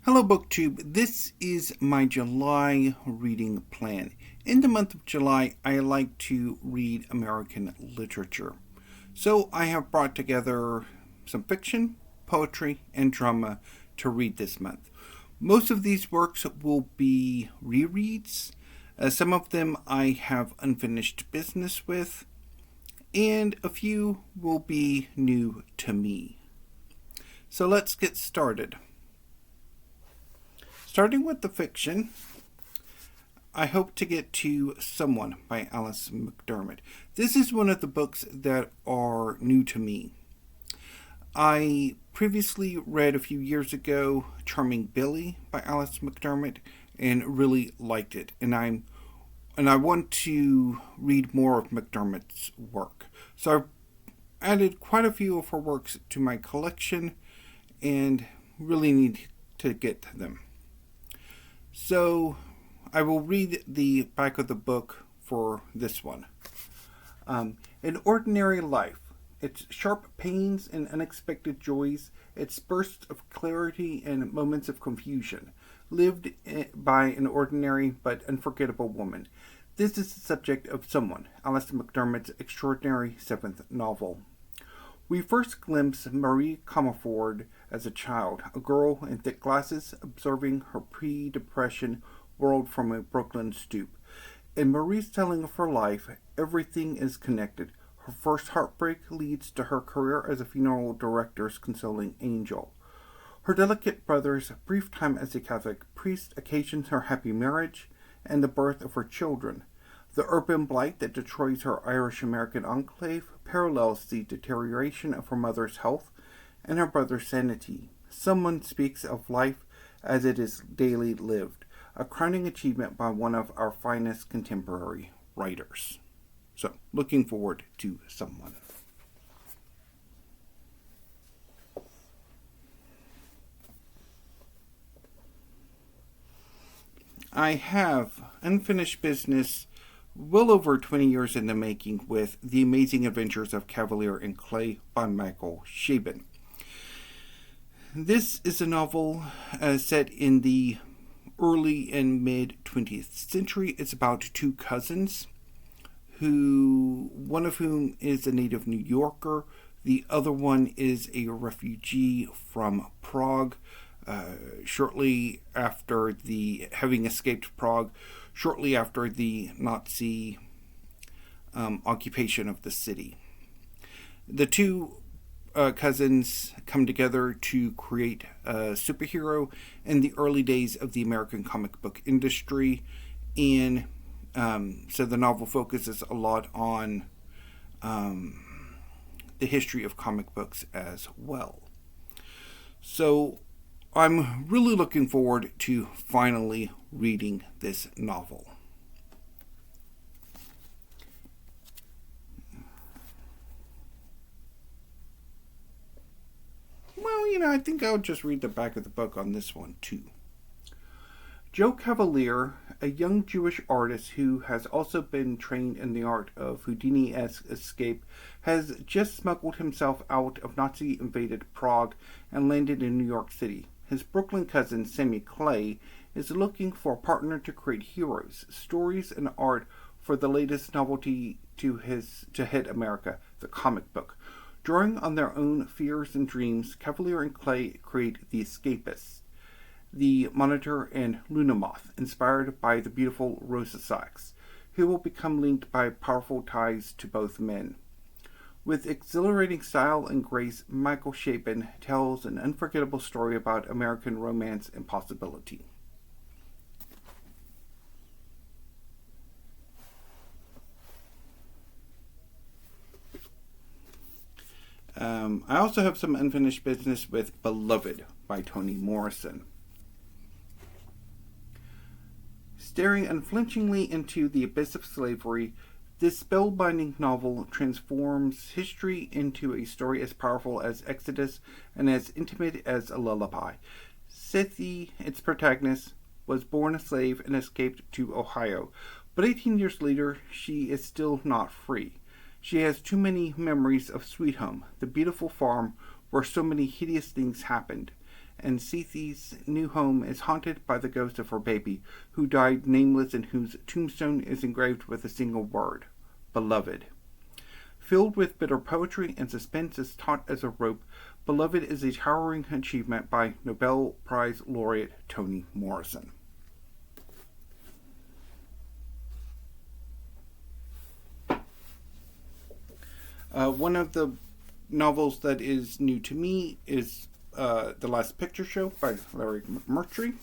Hello, BookTube. This is my July reading plan. In the month of July, I like to read American literature. So I have brought together some fiction, poetry, and drama to read this month. Most of these works will be rereads. Some of them I have unfinished business with, and a few will be new to me. So let's get started. Starting with the fiction, I hope to get to Someone by Alice McDermott. This is one of the books that are new to me. I previously read a few years ago Charming Billy by Alice McDermott and really liked it. And I want to read more of McDermott's work. So I've added quite a few of her works to my collection and really need to get to them. So I will read the back of the book for this one. An ordinary life. Its sharp pains and unexpected joys, its bursts of clarity and moments of confusion, lived by an ordinary but unforgettable woman. This is the subject of Someone, Alice McDermott's extraordinary seventh novel. We first glimpse Marie Comerford as a child, a girl in thick glasses, observing her pre-Depression world from a Brooklyn stoop. In Marie's telling of her life, everything is connected. Her first heartbreak leads to her career as a funeral director's consoling angel. Her delicate brother's brief time as a Catholic priest occasions her happy marriage and the birth of her children. The urban blight that destroys her Irish-American enclave parallels the deterioration of her mother's health and her brother's sanity. Someone speaks of life as it is daily lived, a crowning achievement by one of our finest contemporary writers. So, looking forward to Someone. I have unfinished business well over 20 years in the making with The Amazing Adventures of Kavalier and Clare by Michael Chabon. This is a novel set in the early and mid 20th century. It's about two cousins, one of whom is a native New Yorker, the other one is a refugee from Prague, shortly after having escaped Prague, shortly after the Nazi occupation of the city. The two cousins come together to create a superhero in the early days of the American comic book industry, and so the novel focuses a lot on the history of comic books as well. So I'm really looking forward to finally reading this novel. Well, I think I'll just read the back of the book on this one, too. Joe Kavalier, a young Jewish artist who has also been trained in the art of Houdini-esque escape, has just smuggled himself out of Nazi-invaded Prague and landed in New York City. His Brooklyn cousin, Sammy Clay, is looking for a partner to create heroes, stories, and art for the latest novelty to hit America, the comic book. Drawing on their own fears and dreams, Kavalier and Clay create The Escapists, The Monitor, and Lunamoth, inspired by the beautiful Rosa Sachs, who will become linked by powerful ties to both men. With exhilarating style and grace, Michael Chabon tells an unforgettable story about American romance and possibility. I also have some unfinished business with Beloved by Toni Morrison. Staring unflinchingly into the abyss of slavery, this spellbinding novel transforms history into a story as powerful as Exodus and as intimate as a lullaby. Sethi, its protagonist, was born a slave and escaped to Ohio, but 18 years later, she is still not free. She has too many memories of Sweet Home, the beautiful farm where so many hideous things happened, and Cece's new home is haunted by the ghost of her baby, who died nameless and whose tombstone is engraved with a single word: beloved. Filled with bitter poetry and suspense as taut as a rope, Beloved is a towering achievement by Nobel Prize laureate Toni Morrison. One of the novels that is new to me is The Last Picture Show by Larry McMurtry.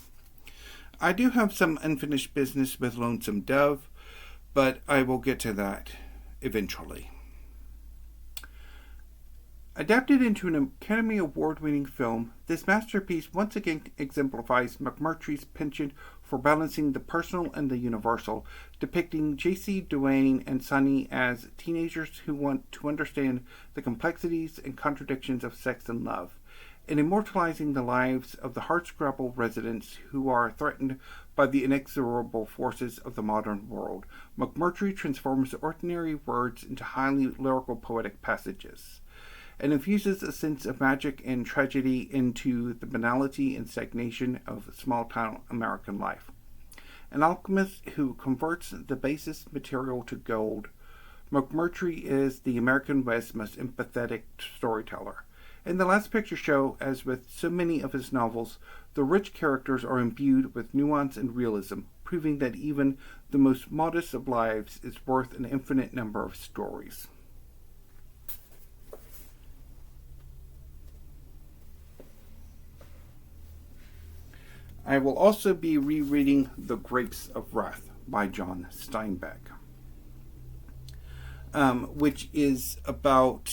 I do have some unfinished business with Lonesome Dove, but I will get to that eventually. Adapted into an Academy Award-winning film, this masterpiece once again exemplifies McMurtry's penchant for balancing the personal and the universal, depicting J.C., Duane, and Sonny as teenagers who want to understand the complexities and contradictions of sex and love, and immortalizing the lives of the hardscrabble residents who are threatened by the inexorable forces of the modern world. McMurtry transforms ordinary words into highly lyrical poetic passages, and infuses a sense of magic and tragedy into the banality and stagnation of small-town American life. An alchemist who converts the basest material to gold, McMurtry is the American West's most empathetic storyteller. In The Last Picture Show, as with so many of his novels, the rich characters are imbued with nuance and realism, proving that even the most modest of lives is worth an infinite number of stories. I will also be rereading The Grapes of Wrath by John Steinbeck, which is about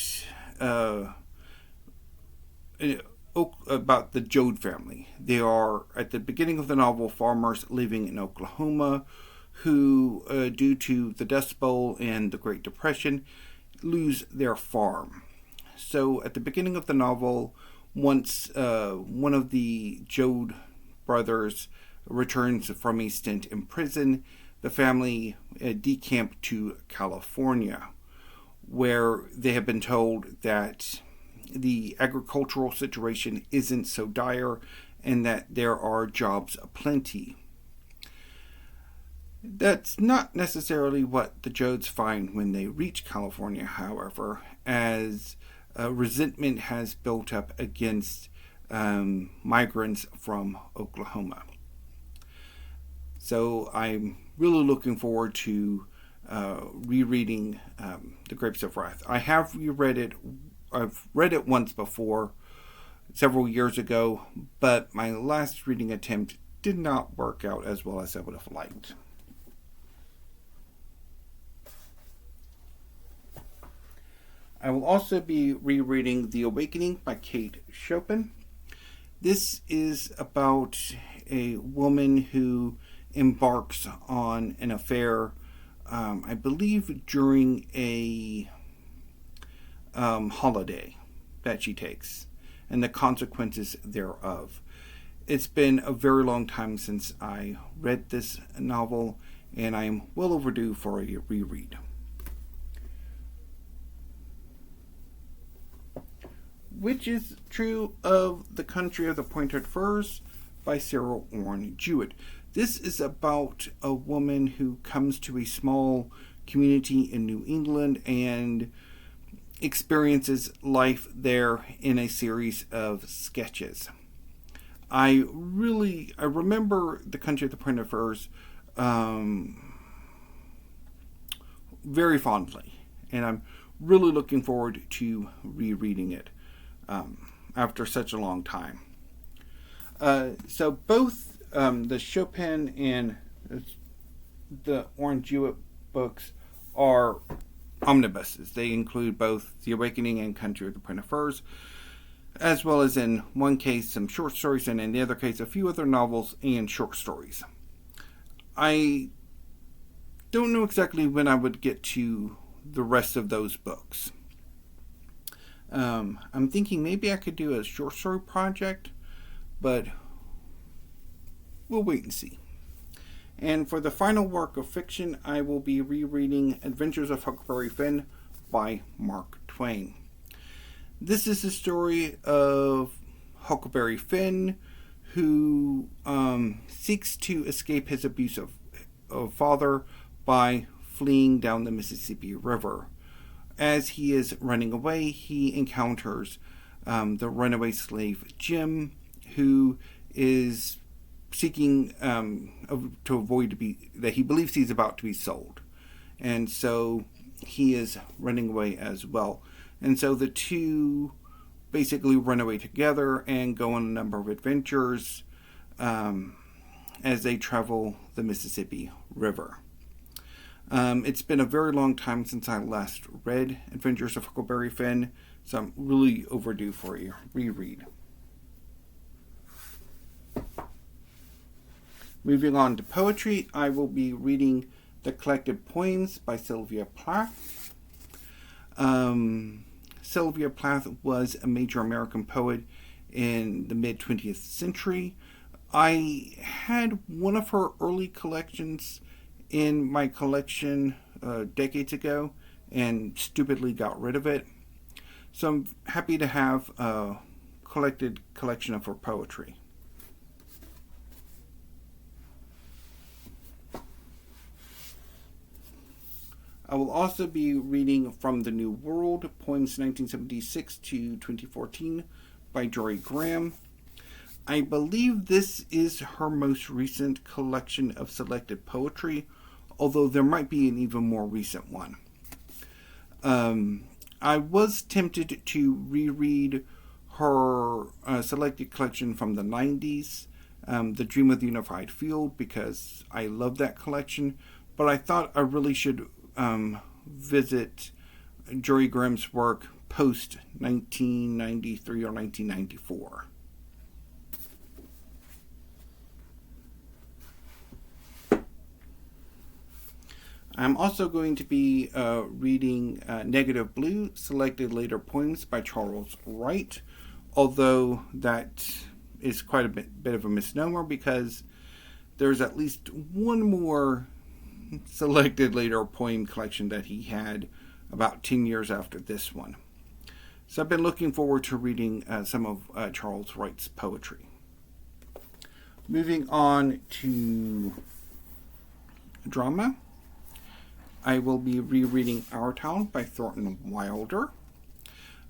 the Jewett family. They are, at the beginning of the novel, farmers living in Oklahoma who, due to the Dust Bowl and the Great Depression, lose their farm. So at the beginning of the novel, once one of the Jewett brothers returns from a stint in prison, the family decamp to California, where they have been told that the agricultural situation isn't so dire and that there are jobs aplenty. That's not necessarily what the Jodes find when they reach California, however, as resentment has built up against migrants from Oklahoma. So I'm really looking forward to rereading The Grapes of Wrath. I have reread it. I've read it once before, several years ago, but my last reading attempt did not work out as well as I would have liked. I will also be rereading The Awakening by Kate Chopin. This is about a woman who embarks on an affair, I believe during a holiday that she takes, and the consequences thereof. It's been a very long time since I read this novel, and I am well overdue for a reread. Which is true of The Country of the Pointed Firs by Sarah Orne Jewett. This is about a woman who comes to a small community in New England and experiences life there in a series of sketches. I remember The Country of the Pointed Firs very fondly, and I'm really looking forward to rereading it after such a long time. So both the Chopin and the Orne Jewett books are omnibuses. They include both The Awakening and Country of the Pointed Firs, as well as in one case some short stories, and in the other case a few other novels and short stories. I don't know exactly when I would get to the rest of those books. I'm thinking maybe I could do a short story project, but we'll wait and see. And for the final work of fiction, I will be rereading Adventures of Huckleberry Finn by Mark Twain. This is the story of Huckleberry Finn, who seeks to escape his abusive father by fleeing down the Mississippi River. As he is running away, he encounters the runaway slave Jim, who is seeking to avoid that he believes he's about to be sold. And so he is running away as well. And so the two basically run away together and go on a number of adventures as they travel the Mississippi River. It's been a very long time since I last read Adventures of Huckleberry Finn, so I'm really overdue for a reread. Moving on to poetry, I will be reading The Collected Poems by Sylvia Plath. Sylvia Plath was a major American poet in the mid-20th century. I had one of her early collections in my collection decades ago and stupidly got rid of it. So I'm happy to have a collected collection of her poetry. I will also be reading From the New World, poems 1976 to 2014 by Jorie Graham. I believe this is her most recent collection of selected poetry, although there might be an even more recent one. I was tempted to reread her selected collection from the 90s, The Dream of the Unified Field, because I love that collection, but I thought I really should visit Jorie Graham's work post 1993 or 1994. I'm also going to be reading Negative Blue, Selected Later Poems by Charles Wright, although that is quite a bit of a misnomer because there's at least one more selected later poem collection that he had about 10 years after this one. So I've been looking forward to reading some of Charles Wright's poetry. Moving on to drama, I will be rereading Our Town by Thornton Wilder.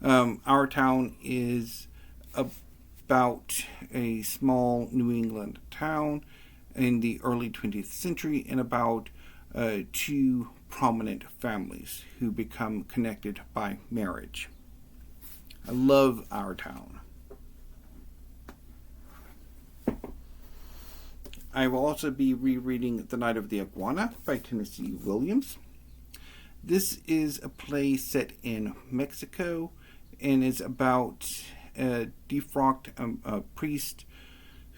Our Town is about a small New England town in the early 20th century and about two prominent families who become connected by marriage. I love Our Town. I will also be rereading The Night of the Iguana by Tennessee Williams. This is a play set in Mexico and is about a defrocked priest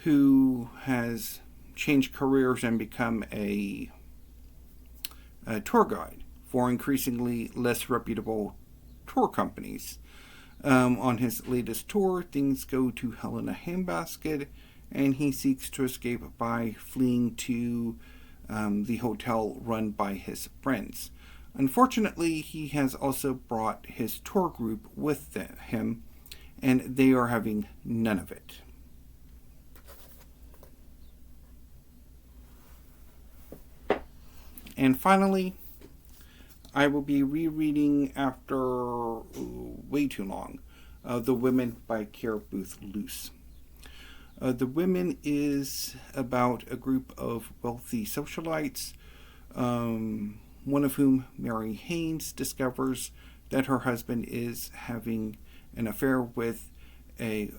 who has changed careers and become a tour guide for increasingly less reputable tour companies. On his latest tour, things go to hell in a handbasket, and he seeks to escape by fleeing to the hotel run by his friends. Unfortunately, he has also brought his tour group with him, and they are having none of it. And finally, I will be rereading after way too long, The Women by Clare Boothe Luce. The Women is about a group of wealthy socialites, one of whom, Mary Haynes, discovers that her husband is having an affair with a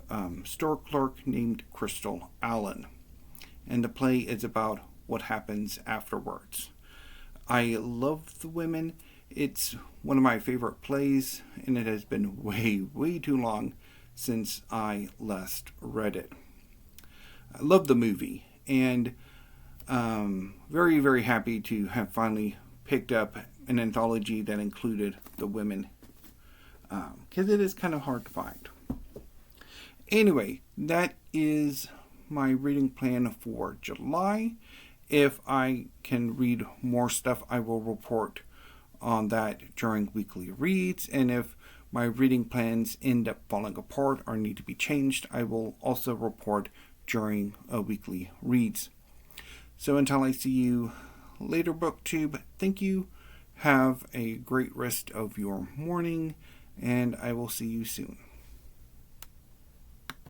store clerk named Crystal Allen. And the play is about what happens afterwards. I love The Women. It's one of my favorite plays, and it has been way, way too long since I last read it. I love the movie, and very, very happy to have finally picked up an anthology that included The Women, because it is kind of hard to find. Anyway, that is my reading plan for July. If I can read more stuff, I will report on that during weekly reads, and if my reading plans end up falling apart or need to be changed, I will also report during a weekly reads. So until I see you later, BookTube, thank you. Have a great rest of your morning, and I will see you soon.